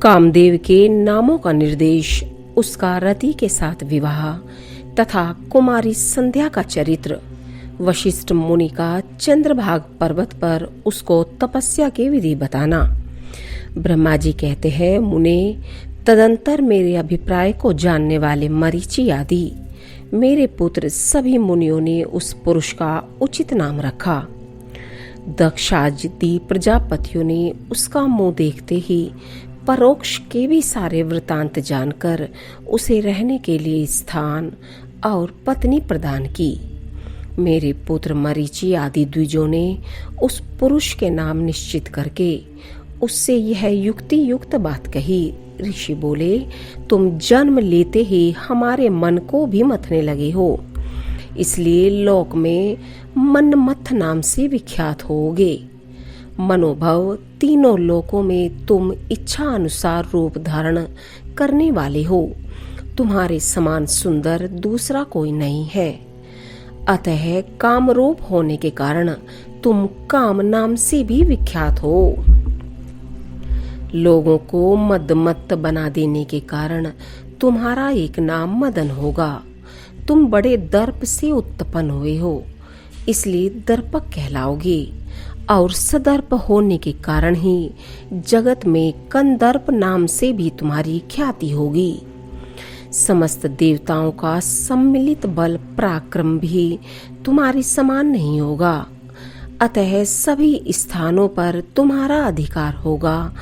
कामदेव के नामों का निर्देश, उसका रति के साथ विवाह तथा कुमारी संध्या का चरित्र, वशिष्ठ मुनि का चंद्रभाग पर्वत पर उसको तपस्या की विधि बताना। ब्रह्मा जी कहते हैं, मुने, तदंतर मेरे अभिप्राय को जानने वाले मरीचि आदि मेरे पुत्र सभी मुनियों ने उस पुरुष का उचित नाम रखा। दक्षादि प्रजापतियों ने उसका मुंह देखते ही परोक्ष के भी सारे वृतांत जानकर उसे रहने के लिए स्थान और पत्नी प्रदान की। मेरे पुत्र मरीचि आदि द्विजों ने उस पुरुष के नाम निश्चित करके उससे यह युक्ति युक्त बात कही। ऋषि बोले, तुम जन्म लेते ही हमारे मन को भी मथने लगे हो, इसलिए लोक में मनमथ नाम से विख्यात होगे। मनोभव तीनों लोकों में तुम इच्छा अनुसार रूप धारण करने वाले हो। तुम्हारे समान सुंदर दूसरा कोई नहीं है। अतः काम रूप होने के कारण तुम काम नाम से भी विख्यात हो। लोगों को मदमत्त बना देने के कारण तुम्हारा एक नाम मदन होगा। तुम बड़े दर्प से उत्पन्न हुए हो, इसलिए दर्पक कहलाओगे, और सदर्प होने के कारण ही जगत में कंदर्प नाम से भी तुम्हारी ख्याति होगी। समस्त देवताओं का सम्मिलित बल पराक्रम भी तुम्हारे समान नहीं होगा। अतः सभी स्थानों पर तुम्हारा अधिकार होगा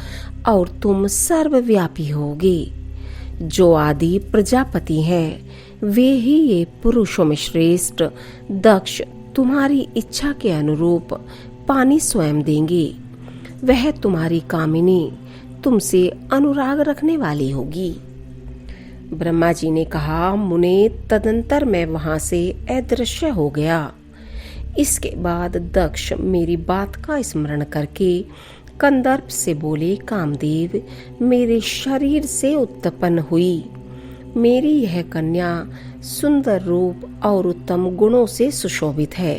और तुम सर्वव्यापी होगे। जो आदि प्रजापति हैं, वे ही ये पुरुषों में श्रेष्ठ दक्ष तुम्हारी इच्छा के अनुरूप पानी स्वयं देंगे। वह तुम्हारी कामिनी तुमसे अनुराग रखने वाली होगी। ब्रह्मा जी ने कहा, मुने, तदंतर मैं वहां से अदृश्य हो गया। इसके बाद दक्ष मेरी बात का स्मरण करके कंदर्प से बोले, कामदेव, मेरे शरीर से उत्पन्न हुई मेरी यह कन्या सुंदर रूप और उत्तम गुणों से सुशोभित है।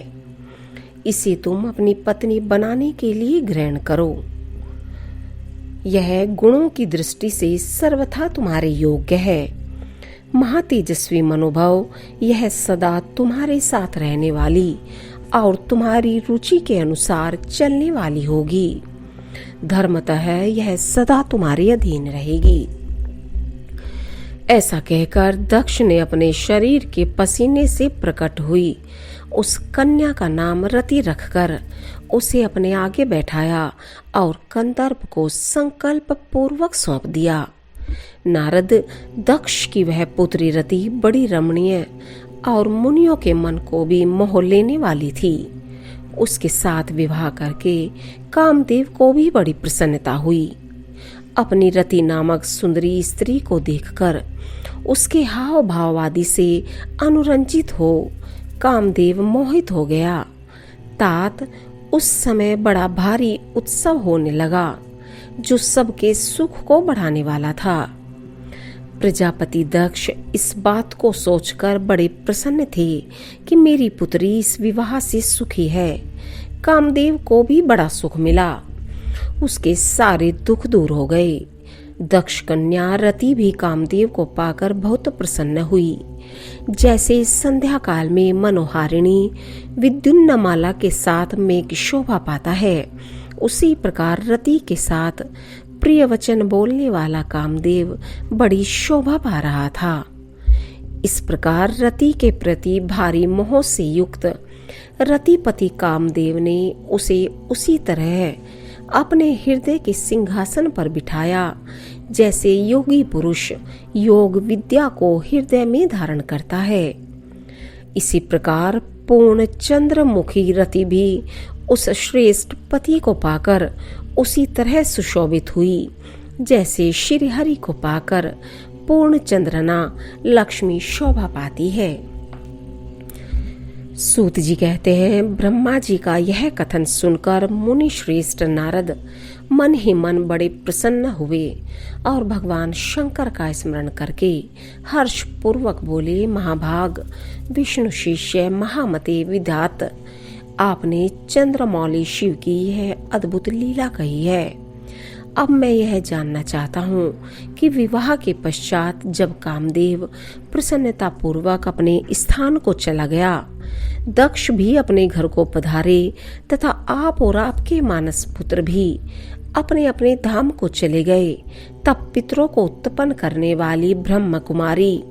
इसे तुम अपनी पत्नी बनाने के लिए ग्रहण करो। यह गुणों की दृष्टि से सर्वथा तुम्हारे योग्य है। महातेजस्वी मनोभव, यह सदा तुम्हारे साथ रहने वाली और तुम्हारी रुचि के अनुसार चलने वाली होगी। धर्मतः यह सदा तुम्हारे अधीन रहेगी। ऐसा कहकर दक्ष ने अपने शरीर के पसीने से प्रकट हुई उस कन्या का नाम रति रखकर उसे अपने आगे बैठाया और कंदर्प को संकल्प पूर्वक सौंप दिया। नारद, दक्ष की वह पुत्री रति बड़ी रमणीय और मुनियों के मन को भी मोह लेने वाली थी। उसके साथ विवाह करके कामदेव को भी बड़ी प्रसन्नता हुई। अपनी रति नामक सुंदरी स्त्री को देखकर उसके हाव भाव आदि से अनुरंजित हो कामदेव मोहित हो गया। तात उस समय बड़ा भारी उत्सव होने लगा, जो सबके सुख को बढ़ाने वाला था। प्रजापति दक्ष इस बात को सोचकर बड़े प्रसन्न थे कि मेरी पुत्री इस विवाह से सुखी है। कामदेव को भी बड़ा सुख मिला, उसके सारे दुख दूर हो गए। दक्ष कन्या रति भी कामदेव को पाकर बहुत प्रसन्न हुई। जैसे संध्या काल में मनोहारिणी विद्युन्नमाला के साथ मेघ शोभा पाता है, उसी प्रकार रति के साथ प्रिय वचन बोलने वाला कामदेव बड़ी शोभा पा रहा था। इस प्रकार रति के प्रति भारी मोह से युक्त रतिपति कामदेव ने उसे उसी तरह अपने हृदय के सिंहासन पर बिठाया जैसे योगी पुरुष योग विद्या को हृदय में धारण करता है। इसी प्रकार पूर्ण चंद्रमुखी रति भी उस श्रेष्ठ पति को पाकर उसी तरह सुशोभित हुई जैसे श्री हरि को पाकर पूर्ण चंद्रना लक्ष्मी शोभा पाती है। सूत जी कहते हैं, ब्रह्मा जी का यह कथन सुनकर मुनि श्रेष्ठ नारद मन ही मन बड़े प्रसन्न हुए और भगवान शंकर का स्मरण करके हर्ष पूर्वक बोले, महाभाग विष्णु शिष्य महामते विधात, आपने चंद्रमौली शिव की यह अद्भुत लीला कही है। अब मैं यह जानना चाहता हूँ कि विवाह के पश्चात जब कामदेव प्रसन्नता पूर्वक अपने स्थान को चला गया, दक्ष भी अपने घर को पधारे तथा आप और आपके मानस पुत्र भी अपने अपने धाम को चले गए, तब पितरों को उत्पन्न करने वाली ब्रह्म कुमारी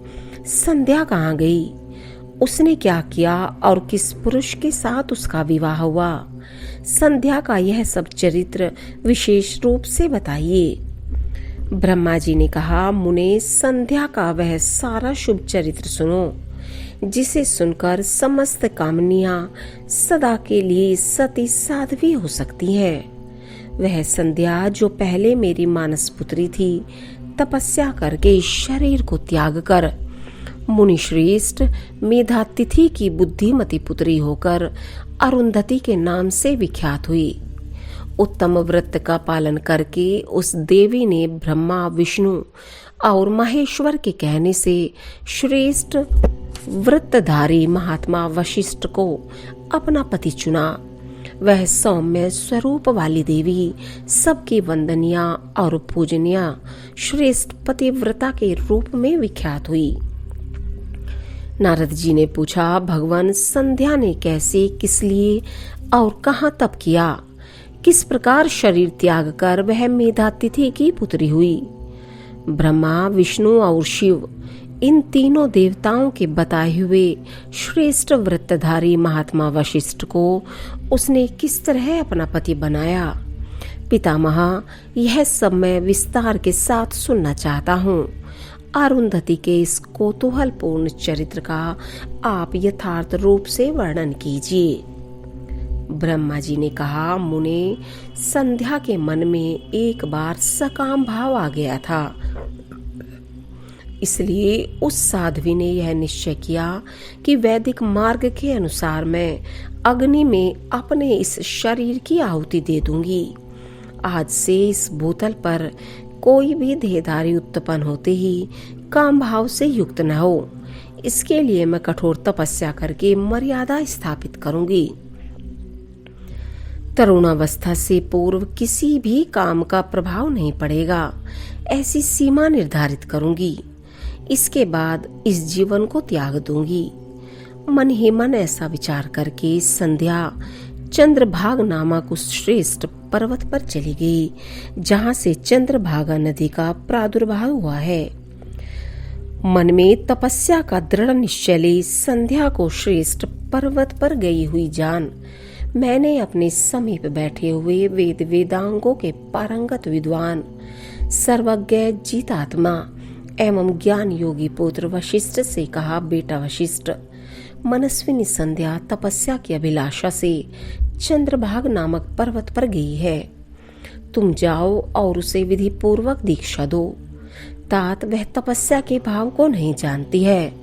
संध्या कहाँ गई? उसने क्या किया और किस पुरुष के साथ उसका विवाह हुआ? संध्या का यह सब चरित्र विशेष रूप से बताइए। ब्रह्मा जी ने कहा, मुने, संध्या का वह सारा शुभ चरित्र सुनो, जिसे सुनकर समस्त कामनियां सदा के लिए सती साध्वी हो सकती हैं। वह संध्या जो पहले मेरी मानस पुत्री थी, तपस्या करके शरीर को त्याग कर मुनि श्रेष्ठ मेधातिथि की बुद्धिमती पुत्री होकर अरुंधति के नाम से विख्यात हुई। उत्तम व्रत का पालन करके उस देवी ने ब्रह्मा, विष्णु और महेश्वर के कहने से श्रेष्ठ व्रतधारी महात्मा वशिष्ठ को अपना पति चुना। वह सौम्य स्वरूप वाली देवी सबकी वंदनीय और पूजनीय श्रेष्ठ पतिव्रता के रूप में विख्यात हुई। नारद जी ने पूछा, भगवान, संध्या ने कैसे, किस लिए और कहाँ तप किया? किस प्रकार शरीर त्याग कर वह मेधातिथि की पुत्री हुई? ब्रह्मा, विष्णु और शिव, इन तीनों देवताओं के बताए हुए श्रेष्ठ व्रतधारी महात्मा वशिष्ठ को उसने किस तरह अपना पति बनाया? पितामह, यह सब मैं विस्तार के साथ सुनना चाहता हूँ। अरुंधति के इस कौतूहलपूर्ण चरित्र का आप यथार्थ रूप से वर्णन कीजिए। ब्रह्मा जी ने कहा, मुने, संध्या के मन में एक बार सकाम भाव आ गया था, इसलिए उस साध्वी ने यह निश्चय किया कि वैदिक मार्ग के अनुसार मैं अग्नि में अपने इस शरीर की आहुति दे दूंगी। आज से इस भूतल पर कोई भी देहधारी उत्पन्न होते ही काम भाव से युक्त न हो। इसके लिए मैं कठोर तपस्या करके मर्यादा स्थापित करूंगी। तरुणावस्था से पूर्व किसी भी काम का प्रभाव नहीं पड़ेगा, ऐसी सीमा निर्धारित करूंगी। इसके बाद इस जीवन को त्याग दूंगी। मन ही मन ऐसा विचार करके संध्या चंद्रभागा नामक उस श्रेष्ठ पर्वत पर चली गई, जहाँ से चंद्रभागा नदी का प्रादुर्भाव हुआ है। मन में तपस्या का दृढ़ निश्चय ले संध्या को श्रेष्ठ पर्वत पर गई हुई जान मैंने अपने समीप बैठे हुए वेद वेदांगों के पारंगत विद्वान, सर्वज्ञ, जीतात्मा एवं ज्ञान योगी पुत्र वशिष्ठ से कहा, बेटा वशिष्ठ, मनस्विनी संध्या तपस्या की अभिलाषा से चंद्रभागा नामक पर्वत पर गई है। तुम जाओ और उसे विधि पूर्वक दीक्षा दो। तात वह तपस्या के भाव को नहीं जानती है,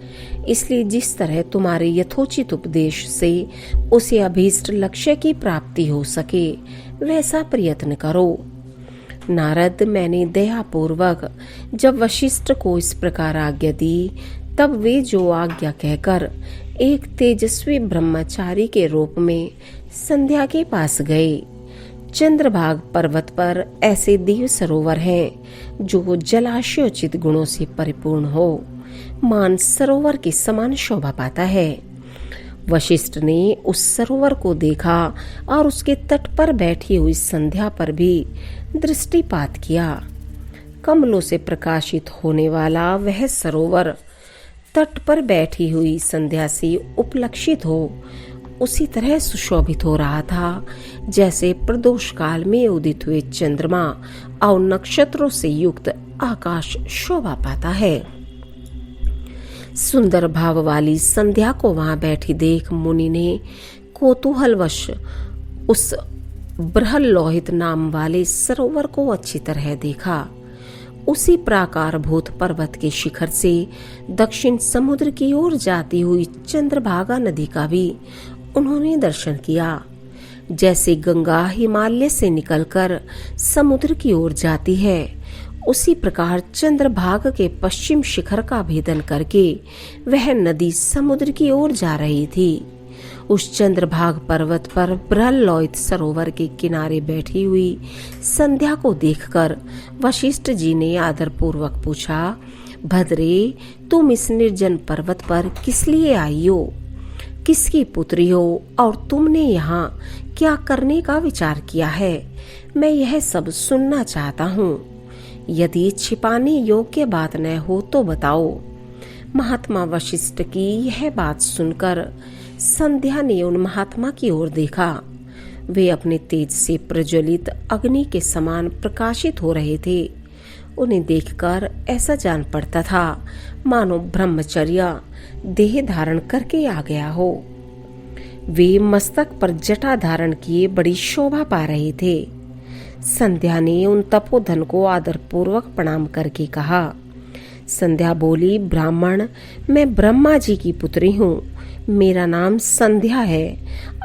इसलिए जिस तरह तुम्हारे यथोचित उपदेश से उसे अभीष्ट लक्ष्य की प्राप्ति हो सके वैसा प्रयत्न करो। नारद, मैंने दया पूर्वक जब वशिष्ठ को इस प्रकार आज्ञा दी, तब वे जो आज्ञा कहकर एक तेजस्वी ब्रह्मचारी के रूप में संध्या के पास गए। चंद्रभागा पर्वत पर ऐसे दिव्य सरोवर हैं जो जलाशयोचित गुणों से परिपूर्ण हो, मान सरोवर के समान शोभा पाता है। वशिष्ठ ने उस सरोवर को देखा और उसके तट पर बैठी हुई संध्या पर भी दृष्टिपात किया। कमलों से प्रकाशित होने वाला वह सरोवर तट पर बैठी हुई संध्या से उपलक्षित हो उसी तरह सुशोभित हो रहा था जैसे प्रदोष काल में उदित हुए चंद्रमा और नक्षत्रों से युक्त आकाश शोभा पाता है। सुंदर भाव वाली संध्या को वहां बैठी देख मुनि ने कौतूहलवश उस बृहल्लोहित नाम वाले सरोवर को अच्छी तरह देखा। उसी प्राकार भूत पर्वत के शिखर से दक्षिण समुद्र की ओर जाती हुई चंद्रभागा नदी का भी उन्होंने दर्शन किया। जैसे गंगा हिमालय से निकलकर समुद्र की ओर जाती है, उसी प्रकार चंद्रभागा के पश्चिम शिखर का भेदन करके वह नदी समुद्र की ओर जा रही थी। उस चंद्रभाग पर्वत पर बृहल्लोहित सरोवर के किनारे बैठी हुई संध्या को देखकर वशिष्ठ जी ने आदरपूर्वक पूछा, भद्रे, तुम इस निर्जन पर्वत पर किस लिए आई हो? किसकी पुत्री हो और तुमने यहाँ क्या करने का विचार किया है? मैं यह सब सुनना चाहता हूँ। यदि छिपाने योग्य बात न हो तो बताओ। महात्मा वशिष्ठ की यह बात सुनकर संध्या ने उन महात्मा की ओर देखा। वे अपने तेज से प्रज्वलित अग्नि के समान प्रकाशित हो रहे थे। उन्हें देखकर ऐसा जान पड़ता था मानो ब्रह्मचर्य देह धारण करके आ गया हो। वे मस्तक पर जटा धारण किए बड़ी शोभा पा रहे थे। संध्या ने उन तपोधन को आदरपूर्वक प्रणाम करके कहा। संध्या बोली, ब्राह्मण, मैं ब्रह्मा जी की पुत्री हूँ। मेरा नाम संध्या है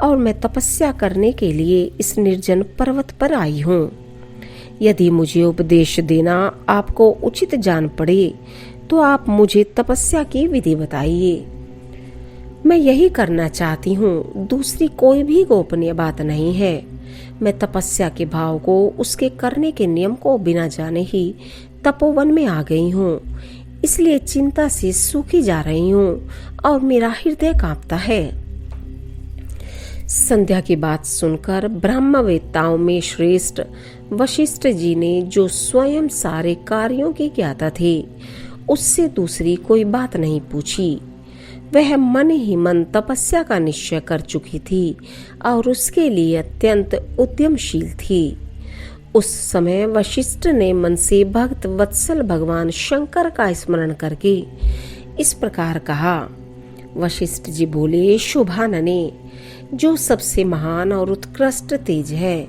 और मैं तपस्या करने के लिए इस निर्जन पर्वत पर आई हूँ। यदि मुझे उपदेश देना आपको उचित जान पड़े तो आप मुझे तपस्या की विधि बताइए। मैं यही करना चाहती हूँ, दूसरी कोई भी गोपनीय बात नहीं है। मैं तपस्या के भाव को, उसके करने के नियम को बिना जाने ही तपोवन में आ गई हूँ। इसलिए चिंता से सूखी जा रही हूँ और मेरा हृदय कांपता है। संध्या की बात सुनकर ब्रह्मवेत्ताओं में श्रेष्ठ वशिष्ठ जी ने, जो स्वयं सारे कार्यों के ज्ञाता थे, उससे दूसरी कोई बात नहीं पूछी। वह मन ही मन तपस्या का निश्चय कर चुकी थी और उसके लिए अत्यंत उद्यमशील थी। उस समय वशिष्ठ ने मन से भक्त वत्सल भगवान शंकर का स्मरण करके इस प्रकार कहा। वशिष्ठ जी बोले, शुभानने, जो सबसे महान और उत्कृष्ट तेज है,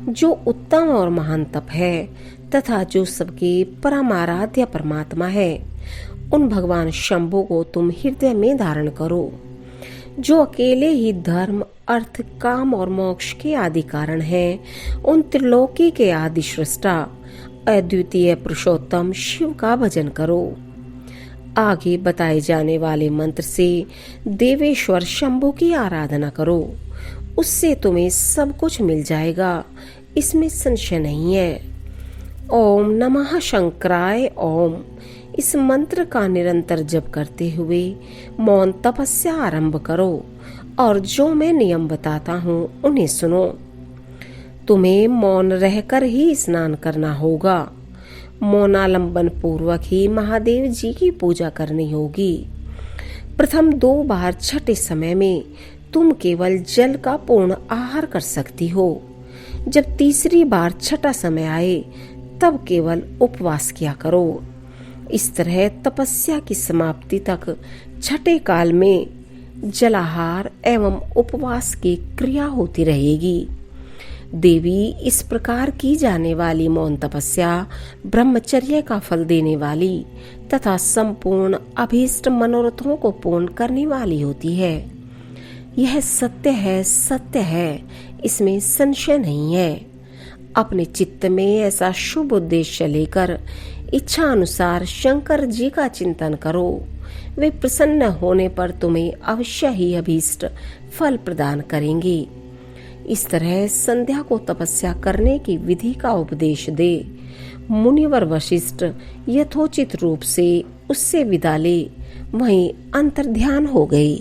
जो उत्तम और महान तप है तथा जो सबके परमाराध्य परमात्मा है, उन भगवान शंभु को तुम हृदय में धारण करो, जो अकेले ही धर्म, अर्थ, काम और मोक्ष के आदि कारण हैं। उन त्रिलोकी के आदि सृष्टा अद्वितीय पुरुषोत्तम शिव का भजन करो। आगे बताए जाने वाले मंत्र से देवेश्वर शंभु की आराधना करो, उससे तुम्हें सब कुछ मिल जाएगा, इसमें संशय नहीं है। ओम नमः शंकराय ओम। इस मंत्र का निरंतर जप करते हुए मौन तपस्या आरंभ करो और जो मैं नियम बताता हूँ उन्हें सुनो। तुम्हें मौन रहकर ही स्नान करना होगा। मौनालंबन पूर्वक ही महादेव जी की पूजा करनी होगी। प्रथम 2 बार छठे समय में तुम केवल जल का पूर्ण आहार कर सकती हो। जब तीसरी बार छठा समय आए तब केवल उपवास किया करो। इस तरह तपस्या की समाप्ति तक छठे काल में जलाहार एवं उपवास की क्रिया होती रहेगी। देवी, इस प्रकार की जाने वाली मौन तपस्या ब्रह्मचर्य का फल देने वाली तथा संपूर्ण अभीष्ट मनोरथों को पूर्ण करने वाली होती है। यह सत्य है, सत्य है, इसमें संशय नहीं है। अपने चित्त में ऐसा शुभ उद्देश्य लेकर इच्छा अनुसार शंकर जी का चिंतन करो। वे प्रसन्न होने पर तुम्हें अवश्य ही अभीष्ट फल प्रदान करेंगे। इस तरह संध्या को तपस्या करने की विधि का उपदेश दे मुनिवर वशिष्ठ यथोचित रूप से उससे विदा ले वहीं अंतर्ध्यान हो गई।